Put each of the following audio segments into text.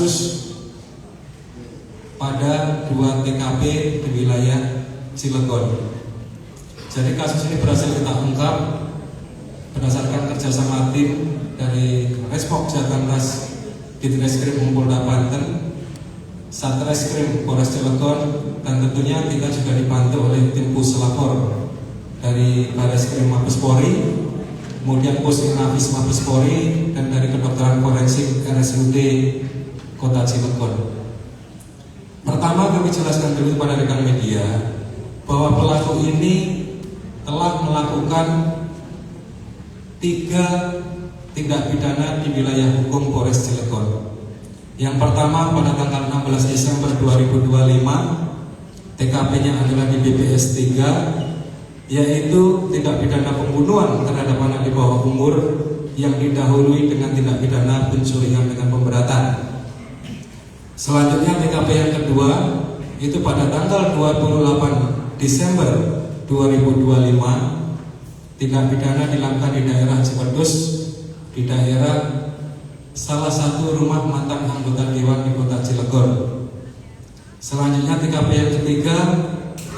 kasus pada 2 TKP di wilayah Cilegon. Jadi kasus ini berhasil kita ungkap berdasarkan kerjasama tim dari Respok Jatantras Ditreskrim Polda Banten, Satreskrim Polres Cilegon, dan tentunya kita juga dibantu oleh tim Puslapor dari Bareskrim Mabes Polri, kemudian Pusinafis Mabes Polri, dan dari kedokteran forensik RSUD Kota Cilegon. Pertama kami jelaskan dulu kepada rekan media bahwa pelaku ini telah melakukan 3 tindak pidana di wilayah hukum Polres Cilegon. Yang pertama pada tanggal 16 Desember 2025, TKP-nya adalah di BPS 3, yaitu tindak pidana pembunuhan terhadap anak di bawah umur yang didahului dengan tindak pidana pencurian dengan pemberatan. Selanjutnya TKP yang kedua itu pada tanggal 28 Desember 2025, tindak pidana dilakukan di daerah Cipedus, di daerah salah satu rumah mantan anggota dewan di Kota Cilegon. Selanjutnya TKP yang ketiga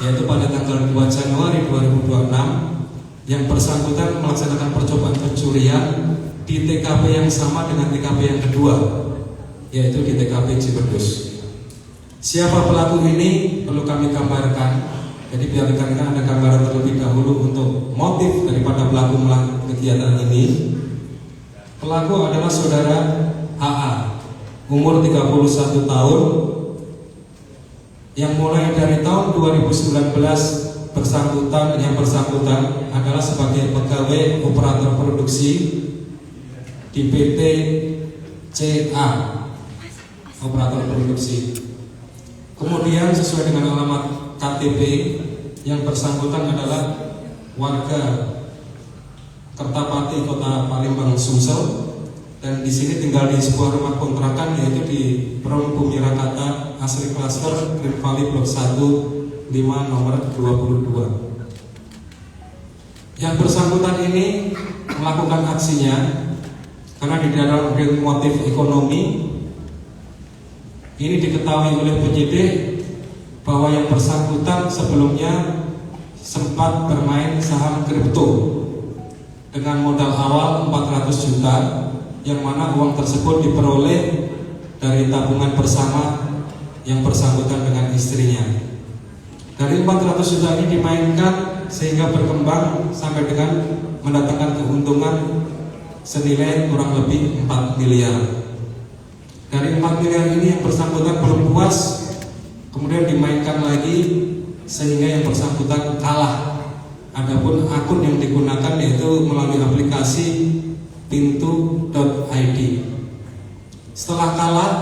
yaitu pada tanggal 2 Januari 2026, yang bersangkutan melaksanakan percobaan pencurian di TKP yang sama dengan TKP yang kedua, yaitu di TKP Cipedus. Siapa pelaku ini perlu kami gambarkan. Jadi biar rekan ada gambaran terlebih dahulu untuk motif daripada pelaku melakukan kegiatan ini. Pelaku adalah saudara AA, umur 31 tahun, yang mulai dari tahun 2019 yang bersangkutan adalah sebagai pegawai operator produksi di PT CA, operator produksi. Kemudian sesuai dengan alamat KTP, yang bersangkutan adalah warga Kertapati, Kota Palembang, Sumsel, dan di sini tinggal di sebuah rumah kontrakan yaitu di Perum Bumi Rakata Asri Cluster Green Valley Blok 1 5 nomor 22. Yang bersangkutan ini melakukan aksinya karena di dalam motif ekonomi. Ini diketahui oleh penyidik bahwa yang bersangkutan sebelumnya sempat bermain saham kripto dengan modal awal 400 juta, yang mana uang tersebut diperoleh dari tabungan bersama yang bersangkutan dengan istrinya. Dari 400 juta ini dimainkan sehingga berkembang sampai dengan mendatangkan keuntungan senilai kurang lebih 4 miliar. Dari 4 miliar ini yang bersangkutan belum puas, kemudian dimainkan lagi sehingga yang bersangkutan kalah. Adapun akun yang digunakan yaitu melalui aplikasi pintu.id. Setelah kalah,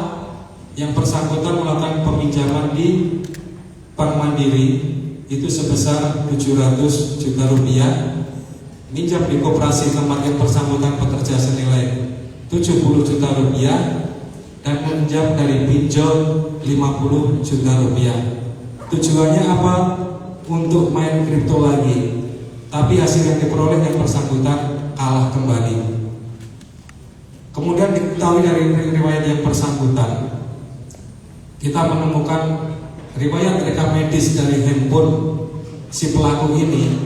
yang bersangkutan melakukan peminjaman di Bank Mandiri itu sebesar 700 juta rupiah, minjam di koperasi tempat yang bersangkutan bekerja senilai 70 juta rupiah, dan meminjam dari pinjol 50 juta rupiah. Tujuannya apa? Untuk main kripto lagi. Tapi hasil yang diperoleh yang bersangkutan kalah kembali. Kemudian diketahui dari riwayat yang bersangkutan, kita menemukan riwayat rekam medis dari handphone si pelaku ini.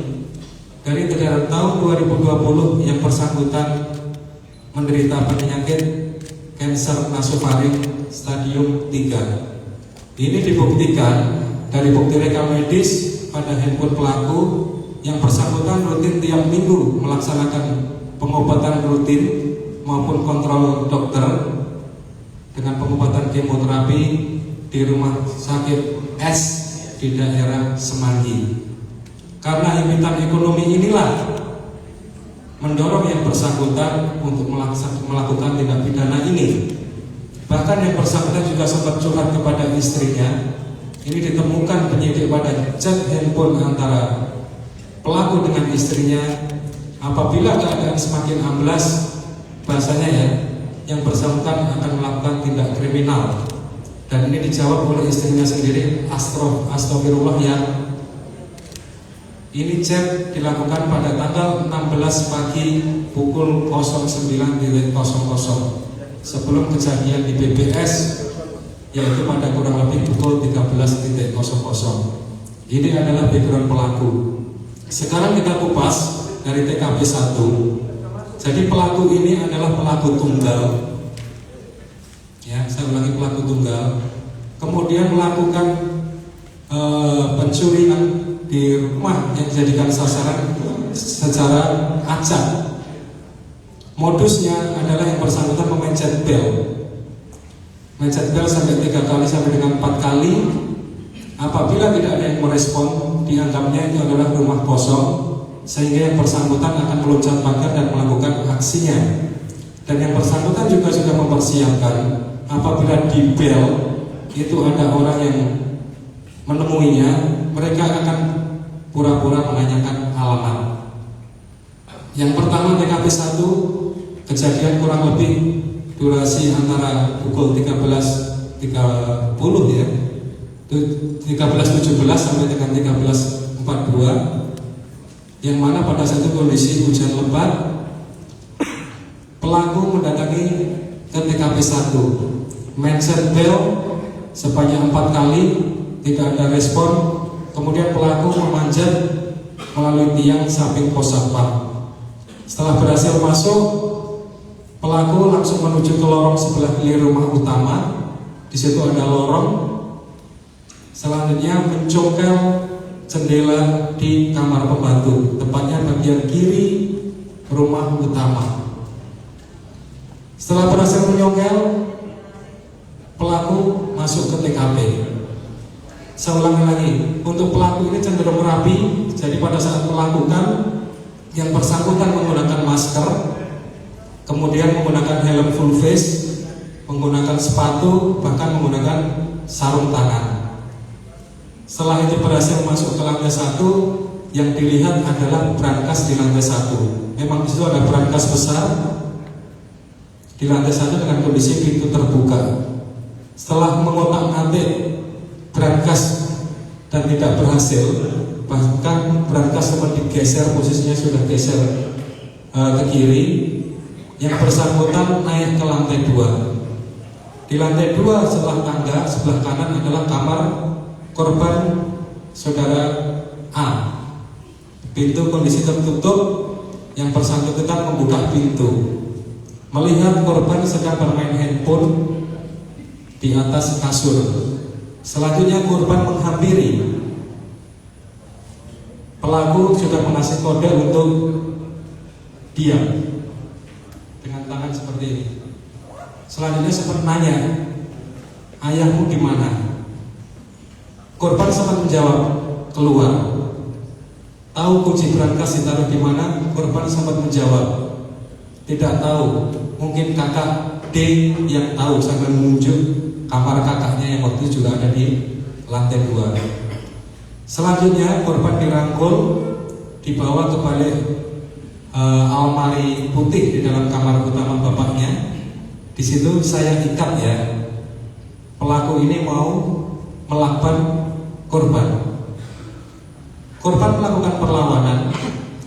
Dari tahun 2020 yang bersangkutan menderita penyakit kanker nasofaring stadium 3. Ini dibuktikan dari bukti rekam medis pada handphone pelaku. Yang bersangkutan rutin tiap minggu melaksanakan pengobatan rutin maupun kontrol dokter dengan pengobatan kemoterapi di rumah sakit S di daerah Semanggi. Karena impitan ekonomi inilah mendorong yang bersangkutan untuk melakukan tindak pidana ini. Bahkan yang bersangkutan juga sempat curhat kepada istrinya. Ini ditemukan penyidik pada chat handphone antara pelaku dengan istrinya. Apabila keadaan semakin amblas, bahasanya ya, yang bersangkutan akan melakukan tindak kriminal. Dan ini dijawab oleh istrinya sendiri, astagfirullah ya. Ini chat dilakukan pada tanggal 16 pagi pukul 09.00 sebelum kejadian di BPS yaitu pada kurang lebih pukul 13.00. Ini adalah background pelaku. Sekarang kita kupas dari TKP 1. Jadi pelaku ini adalah pelaku tunggal. Ya, saya ulangi, pelaku tunggal. Kemudian melakukan pencurian di rumah yang dijadikan sasaran secara acak. Modusnya adalah yang bersangkutan memencet bel. Mencet bel sampai 3 kali sampai dengan 4 kali. Apabila tidak ada yang merespon, dianggapnya itu adalah rumah kosong, sehingga yang bersangkutan akan meloncat pagar dan melakukan aksinya. Dan yang bersangkutan juga sudah mempersiapkan apabila di bel itu ada orang yang menemuinya, mereka akan pura-pura menanyakan alamat. Yang pertama TKP 1, kejadian kurang lebih durasi antara pukul 13.30 ya, 13.17 sampai dengan 13.42, yang mana pada saat itu kondisi hujan lebat. Pelaku mendatangi ke TKP 1, mencet bel sebanyak 4 kali, tidak ada respon. Kemudian pelaku memanjat melalui tiang samping pos satpam. Setelah berhasil masuk, pelaku langsung menuju ke lorong sebelah kiri rumah utama. Di situ ada lorong. Selanjutnya mencongkel jendela di kamar pembantu, tepatnya bagian kiri rumah utama. Setelah berhasil menyongkel, pelaku masuk ke TKP. Saya ulangi lagi, untuk pelaku ini cenderung rapi. Jadi pada saat melakukan, yang bersangkutan menggunakan masker, kemudian menggunakan helm full face, menggunakan sepatu, bahkan menggunakan sarung tangan. Setelah itu berhasil masuk ke lantai 1, yang dilihat adalah brankas di lantai 1. Memang di situ ada brankas besar di lantai 1 dengan kondisi pintu terbuka. Setelah mengotak-atik brankas dan tidak berhasil, bahkan brankas sempat digeser, posisinya sudah geser ke kiri. Yang bersangkutan naik ke lantai 2. Di lantai 2 setelah tangga sebelah kanan adalah kamar korban saudara A. Pintu kondisi tertutup, yang bersangkutan membuka pintu, melihat korban sedang bermain handphone di atas kasur. Selanjutnya korban menghampiri. Pelaku sudah mengasih kode untuk diam dengan tangan seperti ini. Selanjutnya sempat nanya, ayahmu di mana? Korban sempat menjawab, keluar. Tahu kunci brankas ditaruh di mana? Korban sempat menjawab, tidak tahu. Mungkin kakak D yang tahu, sambil menunjuk kamar kakaknya yang waktu itu juga ada di lantai 2. Selanjutnya korban dirangkul, dibawa ke balik almari putih di dalam kamar utama bapaknya. Di situ saya ikat ya, pelaku ini mau melakban korban. Korban melakukan perlawanan,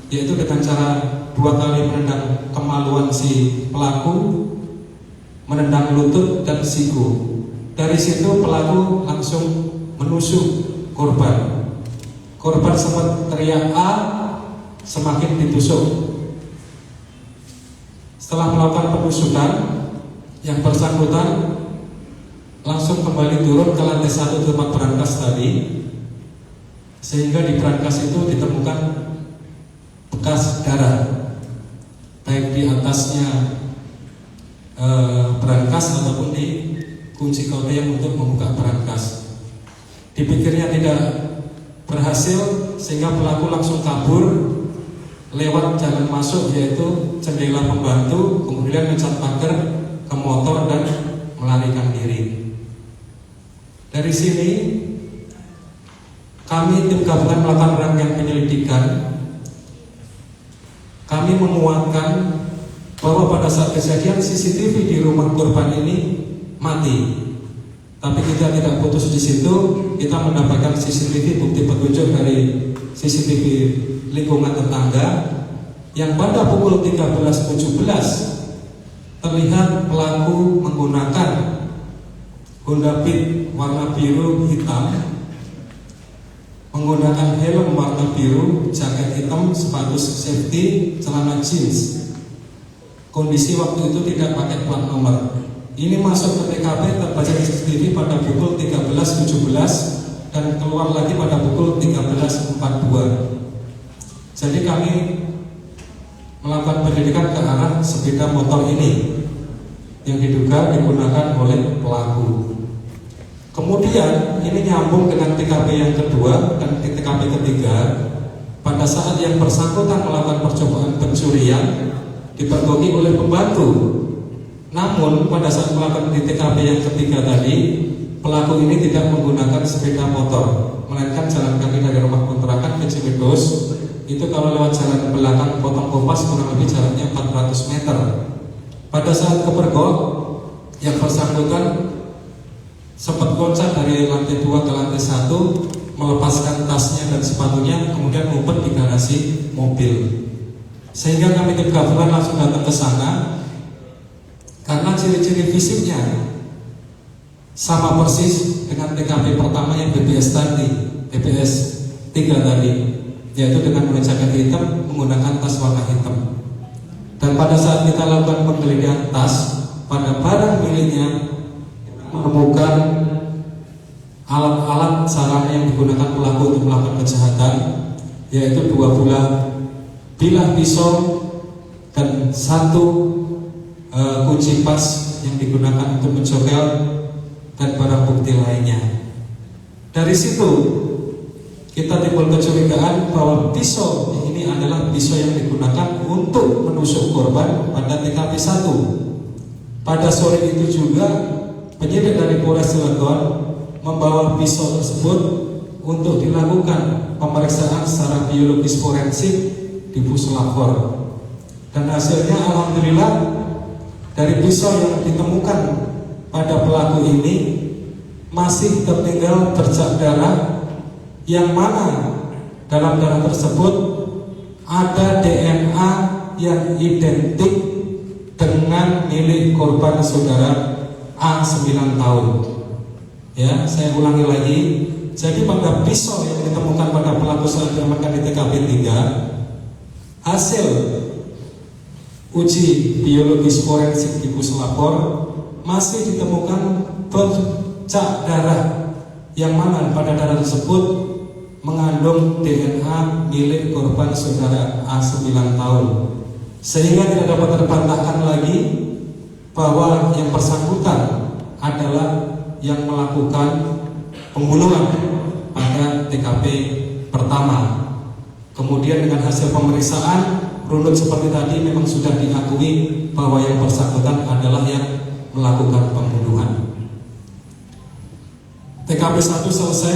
yaitu dengan cara 2 kali menendang kemaluan si pelaku, menendang lutut dan siku. Dari situ pelaku langsung menusuk korban. Korban sempat teriak A, semakin ditusuk. Setelah melakukan penusukan, yang bersangkutan langsung kembali turun ke lantai 1 tempat brankas tadi, sehingga di brankas itu ditemukan bekas darah, baik di atasnya brankas ataupun di kunci koteang untuk membuka brankas. Dipikirnya tidak berhasil, sehingga pelaku langsung kabur lewat jalan masuk, yaitu jendela pembantu, kemudian mencat pagar ke motor dan melarikan diri. Dari sini kami tim gabungan melakukan rangkaian penyelidikan. Kami menguatkan bahwa pada saat kejadian CCTV di rumah korban ini mati. Tapi kita tidak putus di situ. Kita mendapatkan CCTV, bukti petunjuk dari CCTV lingkungan tetangga, yang pada pukul 13.17 terlihat pelaku menggunakan Honda Beat warna biru hitam, menggunakan helm warna biru, jaket hitam, sepatu safety, celana jeans. Kondisi waktu itu tidak pakai plat nomor. Ini masuk ke TKP terbaca di CCTV pada pukul 13.17 dan keluar lagi pada pukul 13.42. Jadi kami melakukan penyelidikan ke arah sepeda motor ini yang diduga digunakan oleh pelaku. Kemudian ini nyambung dengan TKP yang kedua dan TKP ketiga. Pada saat yang bersangkutan melakukan percobaan pencurian dipergoki oleh pembantu. Namun pada saat melakukan di TKP yang ketiga tadi, pelaku ini tidak menggunakan sepeda motor, melainkan jalan kaki dari rumah kontrakan ke Cimedos. Itu kalau lewat jalan belakang Potong Kompas kurang lebih jaraknya 400 meter. Pada saat kepergok, yang bersangkutan sempat loncat dari lantai 2 ke lantai 1, melepaskan tasnya dan sepatunya, kemudian ngumpet di garasi mobil. Sehingga kami tim gabungan langsung datang ke sana karena ciri-ciri fisiknya sama persis dengan TKP pertama yang BPS tadi, BPS 3 tadi, yaitu dengan menggunakan hitam, menggunakan tas warna hitam. Dan pada saat kita lakukan penggeledahan tas, pada barang miliknya menemukan alat-alat sarana yang digunakan pelaku untuk melakukan kejahatan, yaitu 2 bilah pisau dan 1 kunci pas yang digunakan untuk mencokel dan barang bukti lainnya. Dari situ kita timbul kecurigaan bahwa pisau ini adalah pisau yang digunakan untuk menusuk korban pada TKP 1. Pada sore itu juga penyidik dari Polres Cilegon membawa pisau tersebut untuk dilakukan pemeriksaan secara biologis forensik di puslapor. Dan hasilnya alhamdulillah dari pisau yang ditemukan pada pelaku ini masih tertinggal bercak darah, yang mana dalam darah tersebut ada DNA yang identik dengan milik korban saudara A 9 tahun. Ya, saya ulangi lagi. Jadi pada pisau yang ditemukan pada pelaku saat diamankan di TKP 3, hasil uji biologis forensik di puslapor masih ditemukan bercak darah, yang mana pada darah tersebut mengandung DNA milik korban saudara A 9 tahun. Sehingga tidak dapat terbantahkan lagi bahwa yang bersangkutan adalah yang melakukan pembunuhan pada TKP pertama. Kemudian dengan hasil pemeriksaan runut seperti tadi memang sudah diakui bahwa yang bersangkutan adalah yang melakukan pembunuhan. TKP 1 selesai.